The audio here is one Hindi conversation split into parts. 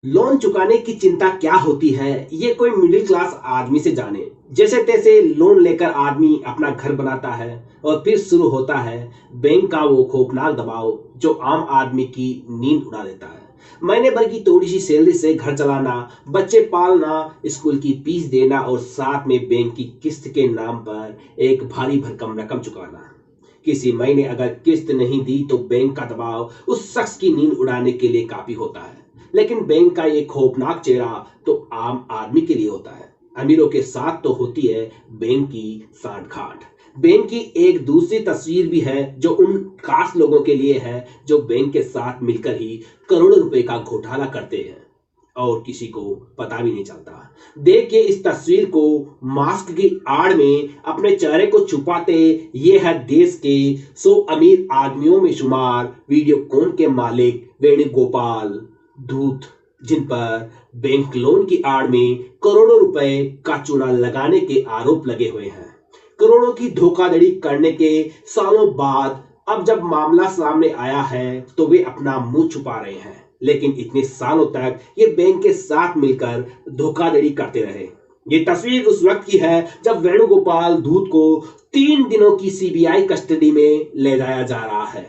लोन चुकाने की चिंता क्या होती है ये कोई मिडिल क्लास आदमी से जाने। जैसे तैसे लोन लेकर आदमी अपना घर बनाता है और फिर शुरू होता है बैंक का वो खौफनाक दबाव जो आम आदमी की नींद उड़ा देता है। महीने भर की थोड़ी सी सैलरी से घर चलाना, बच्चे पालना, स्कूल की फीस देना और साथ में बैंक की किस्त के नाम पर एक भारी भरकम रकम चुकाना। किसी महीने अगर किस्त नहीं दी तो बैंक का दबाव उस शख्स की नींद उड़ाने के लिए काफी होता है। लेकिन बैंक का ये खौफनाक चेहरा तो आम आदमी के लिए होता है। अमीरों के साथ तो होती है बैंक की सांठ गांठ। बैंक की एक दूसरी तस्वीर भी है जो उन खास लोगों के लिए है जो बैंक के साथ मिलकर ही करोड़ों रुपए का घोटाला करते हैं और किसी को पता भी नहीं चलता। देखिए इस तस्वीर को। मास्क की आड़ में अपने चेहरे को छुपाते ये है देश के 100 अमीर आदमियों में शुमार वीडियोकॉन के मालिक वेणुगोपाल धूत, जिन पर बैंक लोन की आड़ में करोड़ों रुपए का चूना लगाने के आरोप लगे हुए हैं। करोड़ों की धोखाधड़ी करने के सालों बाद अब जब मामला सामने आया है तो वे अपना मुंह छुपा रहे हैं। लेकिन इतने सालों तक ये बैंक के साथ मिलकर धोखाधड़ी करते रहे। ये तस्वीर उस वक्त की है जब वेणुगोपाल धूत को 3 दिनों की सीबीआई कस्टडी में ले जाया जा रहा है।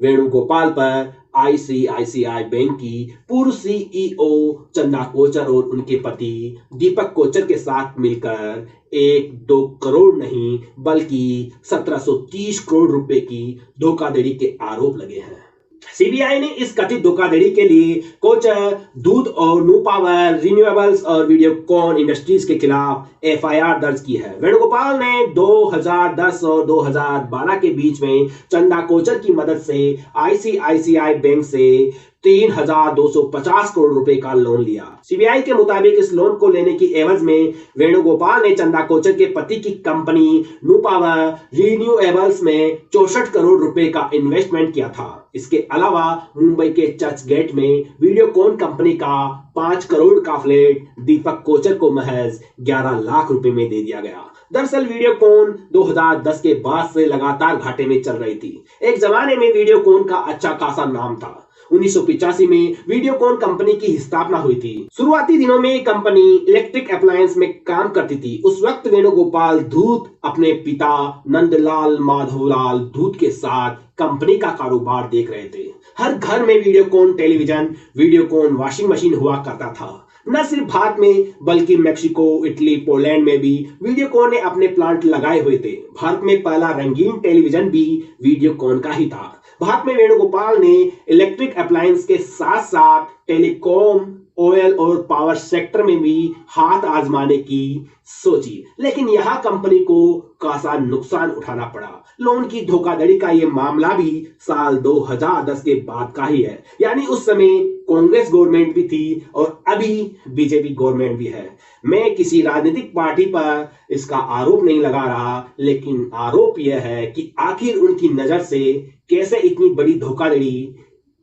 वेणुगोपाल पर आईसीआईसीआई बैंक की पूर्व सीईओ चंदा कोचर और उनके पति दीपक कोचर के साथ मिलकर 1-2 करोड़ नहीं बल्कि 1730 करोड़ रुपए की धोखाधड़ी के आरोप लगे हैं। सीबीआई ने इस कथित धोखाधड़ी के लिए कोचर, दूध और न्यू पावर रिन्यूएबल्स और वीडियोकॉन इंडस्ट्रीज के खिलाफ एफआईआर दर्ज की है। वेणुगोपाल ने 2010 और 2012 के बीच में चंदा कोचर की मदद से आईसीआईसीआई बैंक से 3,250 करोड़ रुपए का लोन लिया। सीबीआई के मुताबिक इस लोन को लेने की एवज में वेणुगोपाल ने चंदा कोचर के पति की कंपनी न्यू पावर रिन्यूएबल्स में 64 करोड़ रुपए का इन्वेस्टमेंट किया था। इसके अलावा मुंबई के चर्च गेट में वीडियोकॉन कंपनी का 5 करोड़ का फ्लैट दीपक कोचर को महज 11 लाख रुपए में दे दिया गया। दरअसल वीडियोकॉन 2010 के बाद से लगातार घाटे में चल रही थी। एक जमाने में वीडियोकॉन का अच्छा खासा नाम था। 1985 में वीडियोकॉन कंपनी की स्थापना हुई थी। शुरुआती दिनों में कंपनी इलेक्ट्रिक अप्लायंस में काम करती थी। उस वक्त वेणुगोपाल धूत अपने पिता नंदलाल माधवलाल धूत के साथ कंपनी का कारोबार देख रहे थे। हर घर में Videocon television, Videocon washing machine हुआ करता था। न सिर्फ भारत में बल्कि मेक्सिको, इटली, पोलैंड में भी वीडियोकॉन ने अपने प्लांट लगाए हुए थे। भारत में पहला रंगीन टेलीविजन भी वीडियोकॉन का ही था। भारत में वेणुगोपाल ने इलेक्ट्रिक अप्लायंस के साथ साथ टेलीकॉम, ऑयल और पावर सेक्टर में भी हाथ आजमाने की सोची। लेकिन यहां कंपनी को खासा नुकसान उठाना पड़ा। लोन की धोखाधड़ी का यह मामला भी साल 2010 के बाद का ही है। यानी उस समय कांग्रेस गवर्नमेंट भी थी और अभी बीजेपी गवर्नमेंट भी है। मैं किसी राजनीतिक पार्टी पर इसका आरोप नहीं लगा रहा, लेकिन आरोप यह है कि आखिर उनकी नजर से कैसे इतनी बड़ी धोखाधड़ी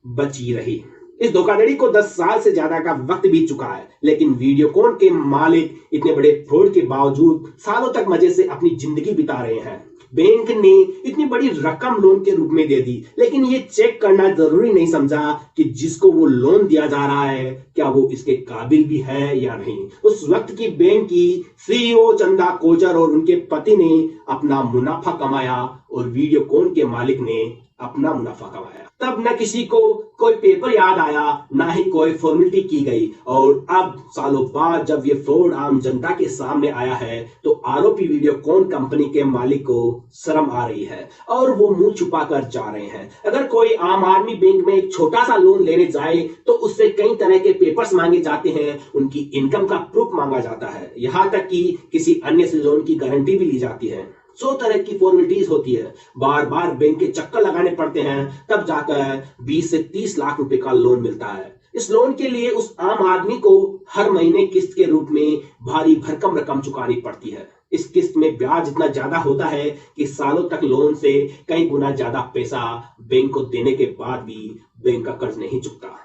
बची रही। इस धोखाधड़ी को 10 साल से ज्यादा का वक्त बीत चुका है, लेकिन वीडियोकॉन के मालिक इतने बड़े फ्रॉड के बावजूद सालों तक मजे से अपनी जिंदगी बिता रहे हैं। बैंक ने इतनी बड़ी रकम लोन के रूप में दे दी, लेकिन ये चेक करना जरूरी नहीं समझा कि जिसको वो लोन दिया जा रहा है क्या वो इसके काबिल भी है या नहीं। उस वक्त की बैंक की सीईओ चंदा कोचर और उनके पति ने अपना मुनाफा कमाया और वीडियोकॉन के मालिक ने अपना मुनाफा कमाया। तब न किसी को कोई पेपर याद आया, ना ही कोई फॉर्मेलिटी की गई। और अब सालों बाद जब ये फ्रॉड आम जनता के सामने आया है तो आरोपी वीडियोकॉन कंपनी के मालिक को शर्म आ रही है और वो मुंह छुपा कर जा रहे हैं। अगर कोई आम आदमी बैंक में एक छोटा सा लोन लेने जाए तो उससे कई तरह के पेपर्स मांगे जाते हैं, उनकी इनकम का प्रूफ मांगा जाता है, यहां तक कि किसी अन्य से लोन की गारंटी भी ली जाती है। 100 तरह की फॉर्मेलिटीज होती है, बार बार बैंक के चक्कर लगाने पड़ते हैं, तब जाकर 20 से 30 लाख रुपए का लोन मिलता है। इस लोन के लिए उस आम आदमी को हर महीने किस्त के रूप में भारी भरकम रकम चुकानी पड़ती है। इस किस्त में ब्याज इतना ज्यादा होता है कि सालों तक लोन से कई गुना ज्यादा पैसा बैंक को देने के बाद भी बैंक का कर्ज नहीं चुकता।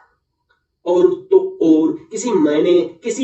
और तो और किसी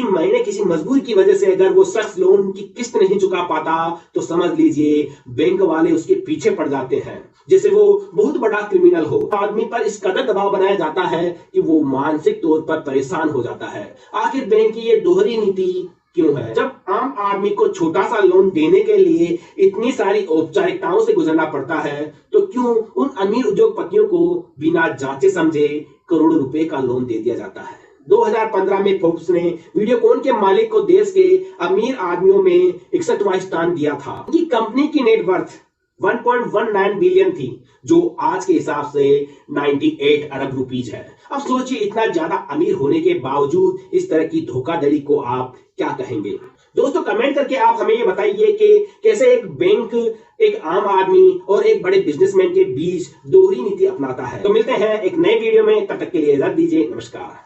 महीने किसी मजबूरी की वजह से अगर वो शख्स लोन की किस्त नहीं चुका पाता तो समझ लीजिए बैंक वाले उसके पीछे पड़ जाते हैं, जैसे वो बहुत बड़ा क्रिमिनल हो। आदमी पर इस कदर दबाव बनाया जाता है कि वो मानसिक तौर पर परेशान हो जाता है। आखिर बैंक की ये दोहरी नीति क्यों है? जब आम आदमी को छोटा सा लोन देने के लिए इतनी सारी औपचारिकताओं से गुजरना पड़ता है, तो क्यों उन अमीर उद्योगपतियों को बिना जांचे समझे करोड़ों रुपए का लोन दे दिया जाता है? 2015 में फोर्ब्स ने वीडियोकॉन के मालिक को देश के अमीर आदमियों में 61वां स्थान दिया था। उनकी कंपनी की नेटवर्थ 1.19 बिलियन थी, जो आज के हिसाब से 98 अरब रुपीज है। अब सोचिए, इतना ज्यादा अमीर होने के बावजूद इस तरह की धोखाधड़ी को आप क्या कहेंगे? दोस्तों, कमेंट करके आप हमें ये बताइए कि कैसे एक बैंक एक आम आदमी और एक बड़े बिजनेसमैन के बीच दोहरी नीति अपनाता है। तो मिलते हैं एक नए वीडियो में, तब तक के लिए इजाजत दीजिए। नमस्कार।